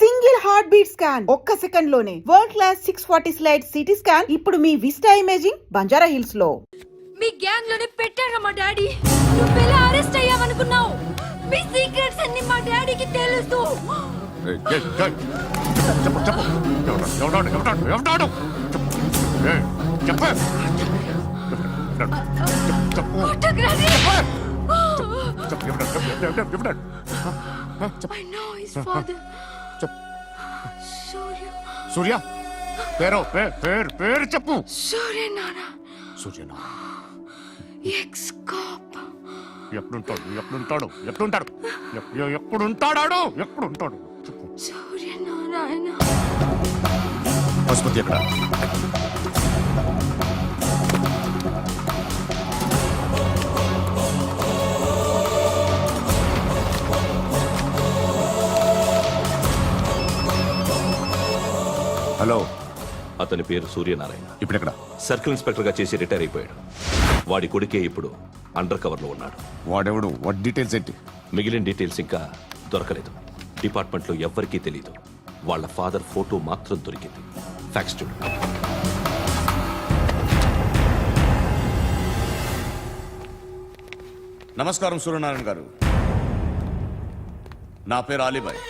Single heart beat scan ఒక్క second లోనే world class 640 slide CT scan ఇప్పుడు మీ vista imaging Banjara hills లో. మీ gang లోనే పెట్టారా మా డాడీ? నువ్వెలా అరెస్ట్ అయ్యావనుకున్నావు? మీ సీక్రెట్స్ అన్ని మా డాడీకి తెలుసు. I know his father. సూర్య పేరు చెప్పు. సూర్య నాన్న. సూర్య ఎక్స్ కాప్. ఎప్పుడుంటాడు చెప్పు. సూర్య నారాయణ. ఆసుపత్రి ఎక్కడ? హలో, అతని పేరు సూర్యనారాయణ. ఇప్పుడెక్కడ? సర్కిల్ ఇన్స్పెక్టర్ గా చేసి రిటైర్ అయిపోయాడు. వాడి కొడుకే ఇప్పుడు అండర్ కవర్ లో ఉన్నాడు. వాడెవడు? వాట్ డీటెయిల్స్ ఏంటి? మిగిలిన డీటెయిల్స్ ఇంకా దొరకలేదు. డిపార్ట్మెంట్ లో ఎవ్వరికీ తెలియదు. వాళ్ళ ఫాదర్ ఫోటో మాత్రం దొరికింది. ఫ్యాక్స్ చూడు. నమస్కారం సూర్యనారాయణ గారు. నా పేరు అలీబాయ్.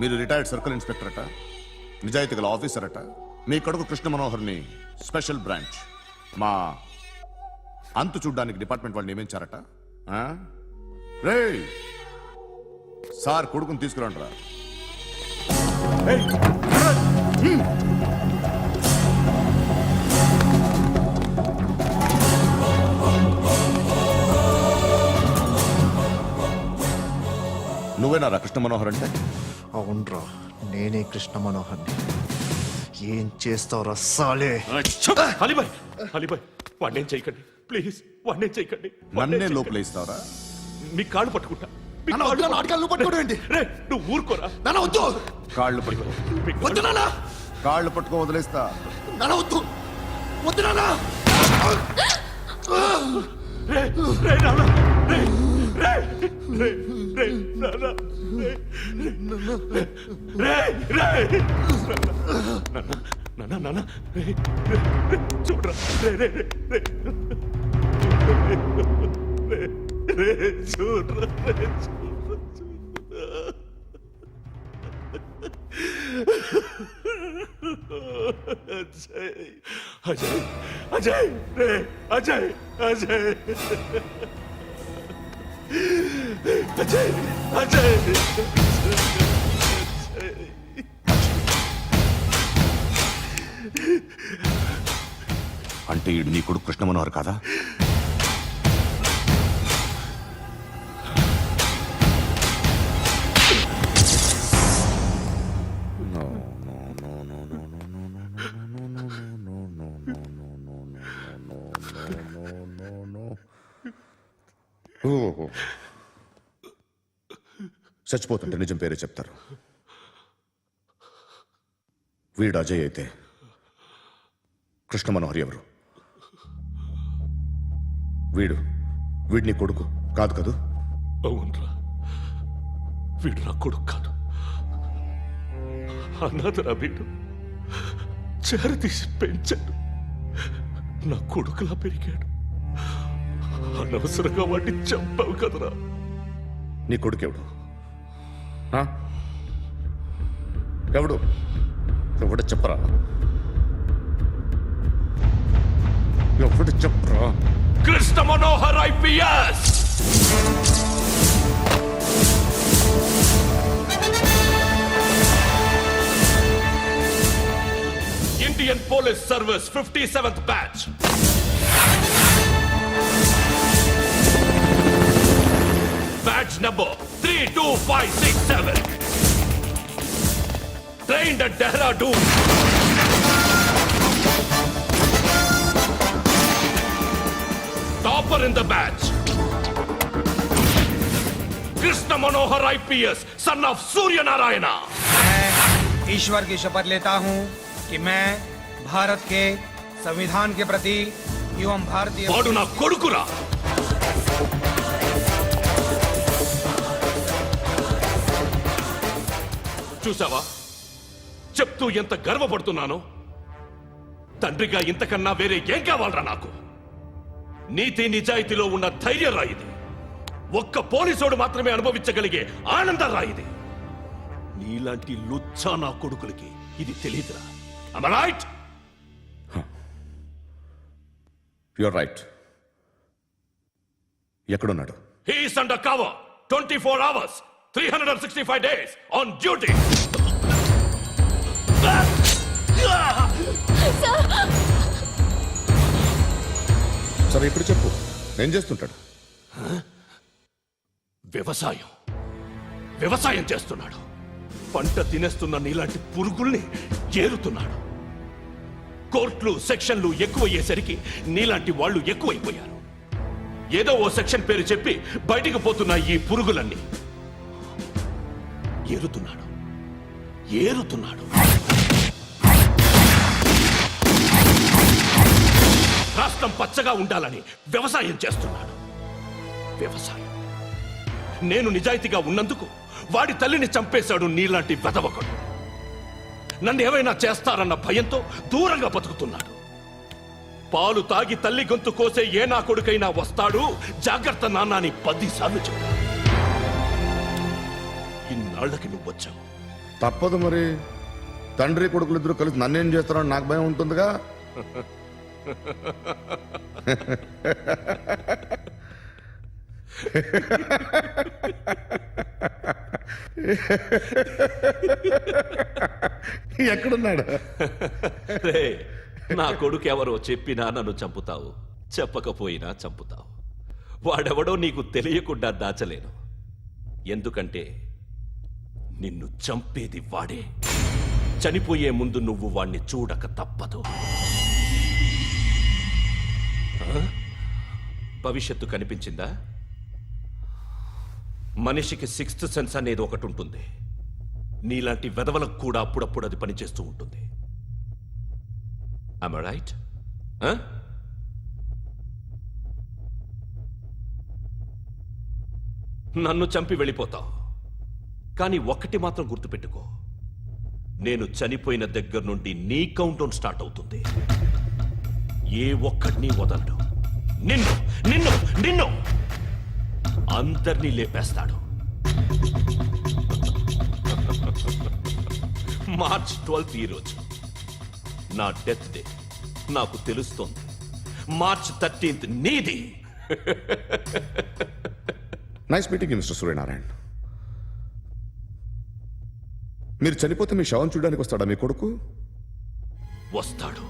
మీరు రిటైర్డ్ సర్కిల్ ఇన్స్పెక్టర్ అట, నిజాయితీ గల ఆఫీసర్ అట. మీ కొడుకు కృష్ణ మనోహర్ని స్పెషల్ బ్రాంచ్ మా అంతు చూడ్డానికి డిపార్ట్మెంట్ వాళ్ళు నియమించారట. రే సార్, కొడుకుని తీసుకురండి రా. నువ్వేనారా కృష్ణ మనోహర్ అంటే? అవునరా, నేనే కృష్ణ మనోహర్ని. ఏం చేస్తావురా సాలే? అలీబాయ్ వాడినేం చేయకండి ప్లీజ్, వాడినేం చేయకండి. నన్నే లోపలేస్తావరా? మీ కాళ్ళు పట్టుకుంటా. నువ్వు ఊరుకోరా. కాళ్ళు పట్టుకో. కాళ్ళు పట్టుకో వదిలేస్తా. రే నాన్న, రే నాన్న, చూడరా. చూడరా. అజయ్ అజయ్ రే అజయ్ అజయ్ అజయ్ అజయ్ అంటే ఈడు నీ కొడుకు కృష్ణ మనోహర్ కాదా? చచ్చిపోతుంటే నిజం పేరే చెప్తారు. వీడు అజయ్ అయితే కృష్ణ మనోహర్ ఎవరు? వీడిని కొడుకు కాదు కదూ? అవునరా, వీడు నా కొడుకు కాదు. అనాథరా వీడు. చేరతీసి పెంచాడు. నా కొడుకులా పెరిగాడు. అనవసరంగా వాడిని చంపావు కదరా. నీ కొడుకెవడు? ఎవడు? ఎవడు చెప్పరా? ఎవడు చెప్పరా? Krishna Manohar IPS. Indian police service 57th batch. Batch number 32567. Trained at Dehradun. Topper in the batch. Krishna Manohar IPS, son of Surya Narayana. मैं ईश्वर की शपथ लेता हूं कि मैं भारत के संविधान के प्रति एवं भारतीय వాడు నా కొడుకురా. చూసావా చెప్తూ ఎంత గర్వపడుతున్నానో. తండ్రిగా ఇంతకన్నా వేరే ఏం కావాలరా నాకు? నీతి నిజాయితీలో ఉన్న ధైర్యం రా ఇది. ఒక్క పోలీసోడు మాత్రమే అనుభవించగలిగే ఆనందం రా ఇది. నీలాంటి లుచ్చా నా కొడుకులకి ఇది తెలియదురా. Am I right? You're right. ఎక్కడున్నాడు? He is under cover 24 hours 365 days on duty. సరే ఇప్పుడు చెప్పు, ఏం చేస్తుంటాడు? వ్యవసాయం చేస్తున్నాడు. పంట తినేస్తున్న నీలాంటి పురుగుల్ని ఏరుతున్నాడు. కోర్టులు సెక్షన్లు ఎక్కువయ్యేసరికి నీలాంటి వాళ్ళు ఎక్కువైపోయారు. ఏదో ఓ సెక్షన్ పేరు చెప్పి బయటికి పోతున్న ఈ పురుగులన్నీ ఏరుతున్నాడు. రాష్ట్రం పచ్చగా ఉండాలని వ్యవసాయం చేస్తున్నాడు. నేను నిజాయితీగా ఉన్నందుకు వాడి తల్లిని చంపేశాడు నీలాంటి వెధవకుడు. నన్ను ఏమైనా చేస్తారన్న భయంతో దూరంగా బతుకుతున్నాడు. పాలు తాగి తల్లి గొంతు కోసే ఏ నా కొడుకైనా వస్తాడు, జాగ్రత్త నాన్న అని 10 సార్లు చెప్పాడు. ఇన్నాళ్ళకి నువ్వు వచ్చావు. తప్పదు మరి. తండ్రి కొడుకులు ఇద్దరు కలిసి నన్నేం చేస్తారని నాకు భయం ఉంటుందిగా. ఎక్కడున్నాడు? రే, నా కొడుకు ఎవరో చెప్పినా నన్ను చంపుతావు, చెప్పకపోయినా చంపుతావు. వాడెవడో నీకు తెలియకుండా దాచలేను. ఎందుకంటే నిన్ను చంపేది వాడే. చనిపోయే ముందు నువ్వు వాణ్ణి చూడక తప్పదు. భవిష్యత్తు కనిపించిందా? మనిషికి 6th సెన్స్ అనేది ఒకటి ఉంటుంది. నీలాంటి వెధవలకు కూడా అప్పుడప్పుడు అది పనిచేస్తూ ఉంటుంది. Am I right? నన్ను చంపి వెళ్ళిపోతావు. కానీ ఒక్కటి మాత్రం గుర్తుపెట్టుకో, నేను చనిపోయిన దగ్గర నుండి నీ కౌంటౌన్ స్టార్ట్ అవుతుంది. ఏ ఒక్కడిని వదలడు. నిన్ను నిన్ను నిన్ను అందరినీ లేపేస్తాడు. మార్చ్ 12 ఈ రోజు నా డెత్ డే. నాకు తెలుస్తోంది. మార్చ్ 13 నీది. Nice meeting mister Suryanarayana. మీరు చనిపోతే మీ శవం చూడడానికి వస్తాడా మీ కొడుకు? వస్తాడు.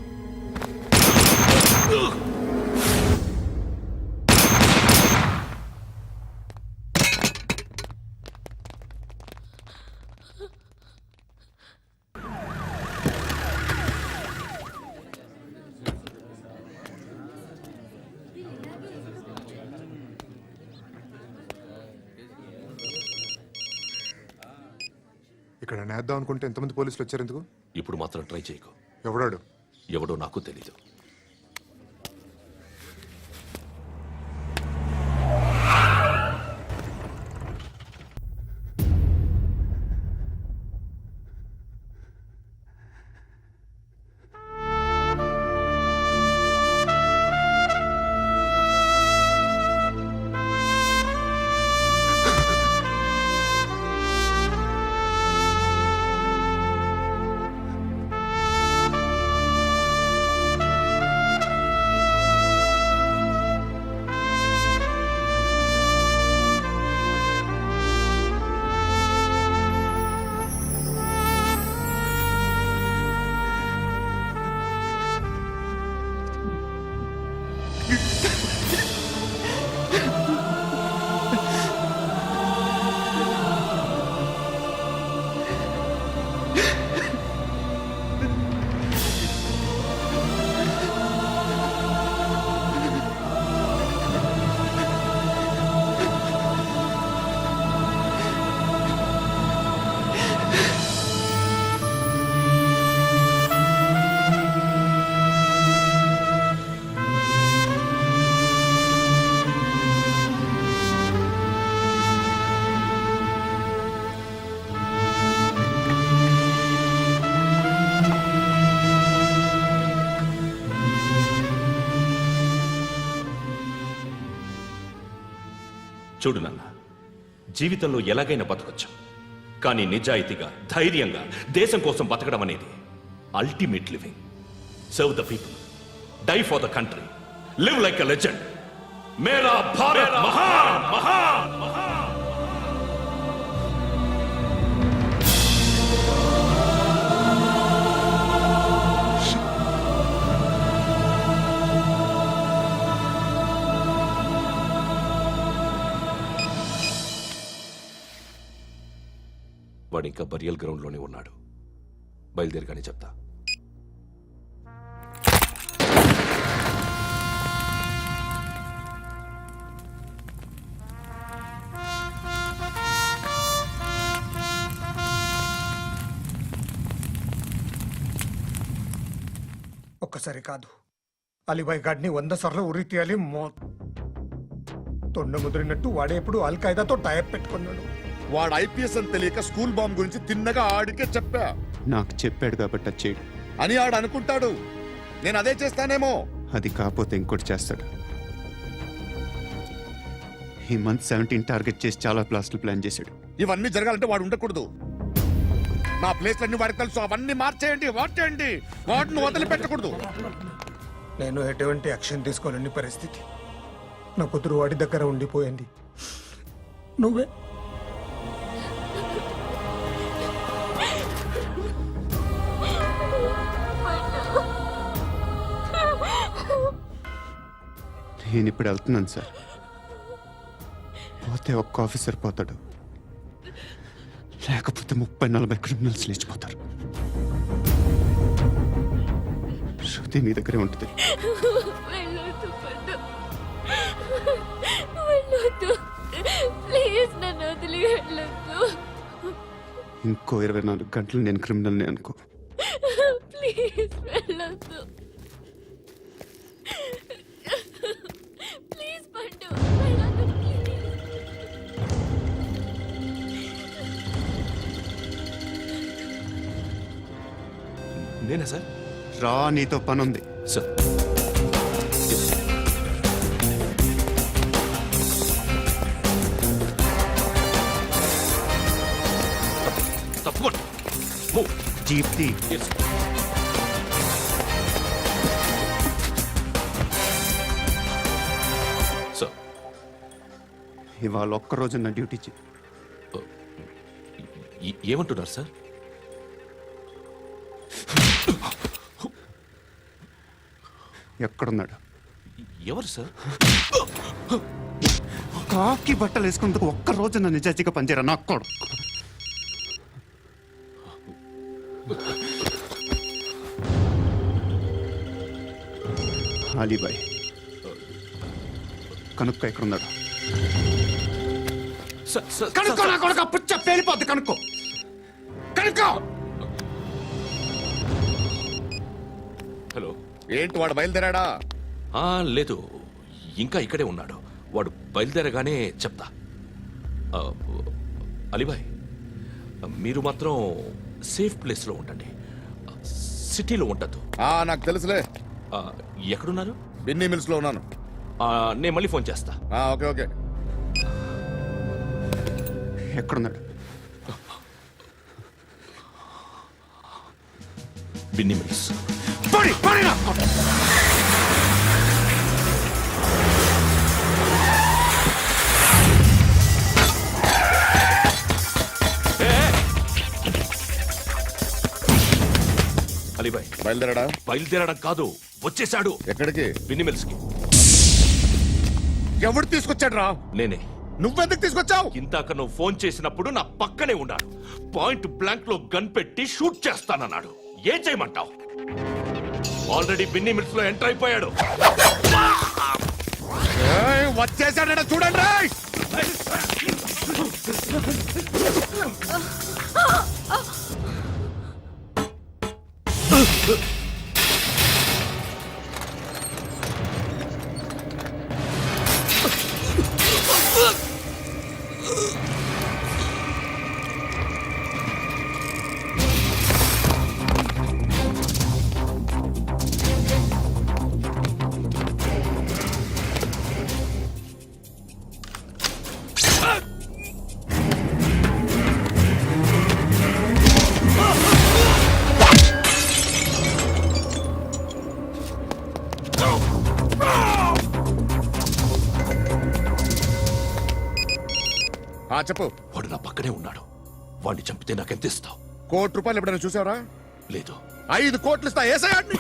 ఇక్కడ నేద్దాం అనుకుంటే ఎంతమంది పోలీసులు వచ్చారు ఎందుకు? ఇప్పుడు మాత్రం ట్రై చేయకు. ఎవడాడు? ఎవడో నాకు తెలీదు. చూడు నాన్న, జీవితంలో ఎలాగైనా బతకొచ్చు, కానీ నిజాయితీగా ధైర్యంగా దేశం కోసం బతకడం అనేది ultimate living. Serve the people, die for the country, live like a legend. మేరా భారత్ మహాన్ మహాన్ మహాన్. వాడు ఇంకా బరియల్ గ్రౌండ్లోనే ఉన్నాడు. బయలుదేరగానే చెప్తా. ఒక్కసారి కాదు, అలీబాయ్ గాడిని 100 సార్లు ఉరి తీయాలి. తొండ ముదిరినట్టు వాడే ఎప్పుడు అల్ ఖైదాతో టైప్ పెట్టుకున్నాడు. వాడు ఐపీఎస్ అని తెలియక స్కూల్ బాంబ్ గురించి తిన్నగా ఆడికే చెప్పా నాకు చెప్పాడు కాబట్టి అది చేయడు. అని ఆడు అనుకుంటాడు. నేను అదే చేస్తానేమో. అది కాకపోతే ఇంకోటి చేస్తాడు. ఈ మంత్ 17 టార్గెట్ చేసి చాలా ప్లాస్టులు ప్లాన్ చేశాడు. ఇవన్నీ జరగాలంటే వాడు ఉండకూడదు. నా ప్లేస్లన్నీ వాడికి తెలుసు. అవన్నీ మార్చేయండి, వాటేయండి. వాటిని వదిలిపెట్టకూడదు. నేను ఎటువంటి యాక్షన్ తీసుకోలేని పరిస్థితి. నా కూతురు వాడి దగ్గర ఉండిపోయింది. నువ్వే నేను ఇప్పుడు వెళ్తున్నాను సార్. పోతే ఒక్క ఆఫీసర్ పోతాడు, లేకపోతే 30-40 క్రిమినల్స్ లేచిపోతారు. శృతి మీ దగ్గరే ఉంటుంది. వెళ్ళొద్దు పద్దు, వెళ్ళొద్దు ప్లీజ్, నన్ను వదిలి వెళ్ళొద్దు. ఇంకో 24 గంటలు నేను క్రిమినల్ని అనుకో. ప్లీజ్ వెళ్ళొద్దు. ప్లీజ్ పండు, వెళ్ళొద్దు ప్లీజ్. నేనా సార్? రా, నీతో పని ఉంది. సార్ తప్పకుండా. Move. జీప్ తీ. Yes. సార్, ఇవాళ ఒక్కరోజు నా డ్యూటీ చేయి. ఏమంటున్నారు సార్? ఎక్కడున్నాడు? ఎవరు సార్? కాకి బట్టలు వేసుకున్నందుకు ఒక్కరోజు నా నిజాయితీగా పనిచేయరా నాకు కూడా. అలీబాయ్ కనుక్కో, ఎక్కడున్నాడు? కనుక్కో, నా కొడుకు పుచ్చ పేలిపోద్ది. కనుక్కో, కనుక్కో. హలో. ఏంటి వాడు బయలుదేరాడా? లేదు, ఇంకా ఇక్కడే ఉన్నాడు. వాడు బయలుదేరగానే చెప్తా. అలీబాయ్, మీరు మాత్రం సేఫ్ ప్లేస్లో ఉండండి, సిటీలో ఉండద్దు. నాకు తెలుసులే. ఎక్కడున్నారు? బిన్నీ మిల్స్ లో ఉన్నాను. నేను మళ్ళీ ఫోన్ చేస్తా. Okay okay. ఎక్కడున్నాడు? బిన్నీ మిల్స్. అలీబాయ్ బయలుదేరాడా? బయలుదేరడం కాదు, వచ్చేశాడు. ఎక్కడికి? బిన్నీ మిల్స్ కి. ఎవడు తీసుకొచ్చాడు రా? నేనే. నువ్వెందుకు తీసుకొచ్చావు? ఇందాక నువ్వు ఫోన్ చేసినప్పుడు నా పక్కనే ఉన్నాడు. పాయింట్ బ్లాంక్ లో గన్ పెట్టి షూట్ చేస్తానన్నాడు. ఏం చేయమంటావు? ఆల్రెడీ బిన్నీ మిల్స్ లో ఎంటర్ అయిపోయాడు. వచ్చేసాడ చూడండి రా. చెప్పు. వాడు నా పక్కనే ఉన్నాడు. వాడిని చంపితే నాకెంత ఇస్తావు? ₹1,00,00,000 ఎప్పుడైనా చూసావరా? లేదు. 5 కోట్లు ఇస్తా. ఏసయాడిని.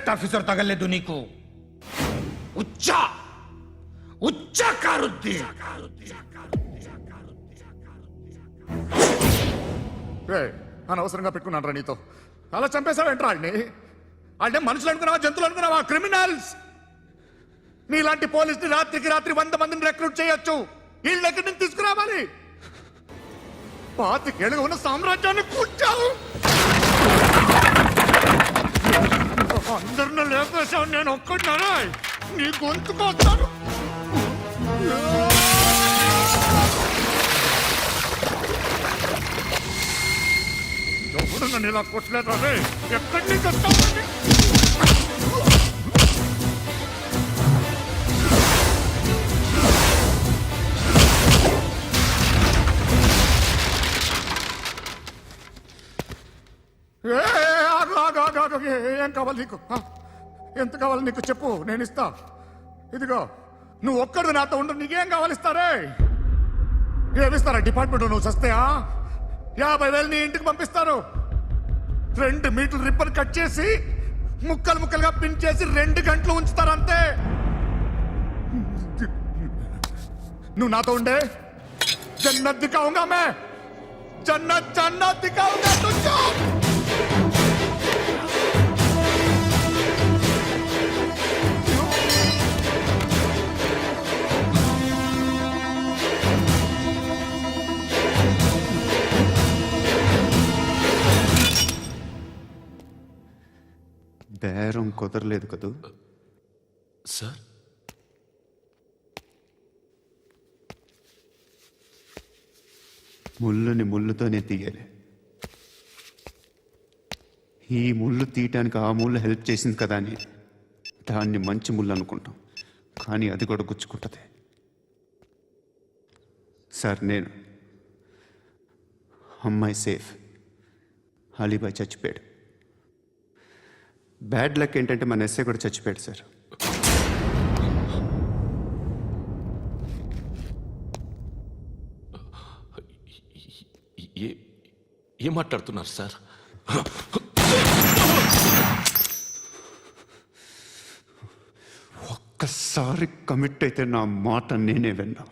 కరెక్ట్ ఆఫీసర్ తగలేదు నీకు ఉచ్చా ఉచ్చా కారుద్ది అనవసరంగా పెట్టుకున్నాను రా నీతో అలా చంపేశావేంట్రా వాడిని అంటే మనుషులు అనుకున్నావా జంతువులు అనుకున్నావా క్రిమినల్స్ నీలాంటి పోలీసుని రాత్రికి రాత్రి 100 మందిని రిక్రూట్ చేయొచ్చు వీళ్ళ దగ్గర నుంచి తీసుకురావాలి పాతికేళ్ళుగా ఉన్న సామ్రాజ్యాన్ని కూర్చావు అందరిని లేపేశావు నేను ఒక్కడినారా నీ గొంతుకొస్తాను ఎవడు నన్ను ఇలా కొట్టలేదు రే ఎక్కడి నుంచి వస్తావు ఏం కావాలి నీకు ఎంత కావాలి నీకు చెప్పు నేను ఇస్తా ఇదిగో నువ్వు ఒక్కడు నాతో ఉండు నీకేం కావాలి ఇస్తారే ఏమిస్తారా డిపార్ట్మెంట్ నువ్వు చస్తేయా 50,000 నీ ఇంటికి పంపిస్తారు 2 మీటర్లు రిబ్బన్ కట్ చేసి ముక్కలు ముక్కలుగా పిన్ చేసి 2 గంటలు ఉంచుతారు అంతే నువ్వు నాతో ఉండే జన్నత్ దిఖాऊंगा मैं जन्नत जन्नत दिखाऊंगा तुझको బేరం కుదరలేదు కదూ సార్ ముళ్ళుని ముళ్ళుతోనే తీయాలి ఈ ముళ్ళు తీయటానికి ఆ ముళ్ళు హెల్ప్ చేసింది కదా అని దాన్ని మంచి ముళ్ళు అనుకుంటాం కానీ అది కూడా గుచ్చుకుంటుంది సార్ నేను అమ్మాయి సేఫ్ అలీబాయ్ చచ్చిపోయాడు బ్యాడ్ లక్ ఏంటంటే మన ఎస్ఐ కూడా చచ్చిపోయాడు సార్ ఏం మాట్లాడుతున్నారు సార్ ఒక్కసారి కమిట్ అయితే నా మాట నేనే విన్నా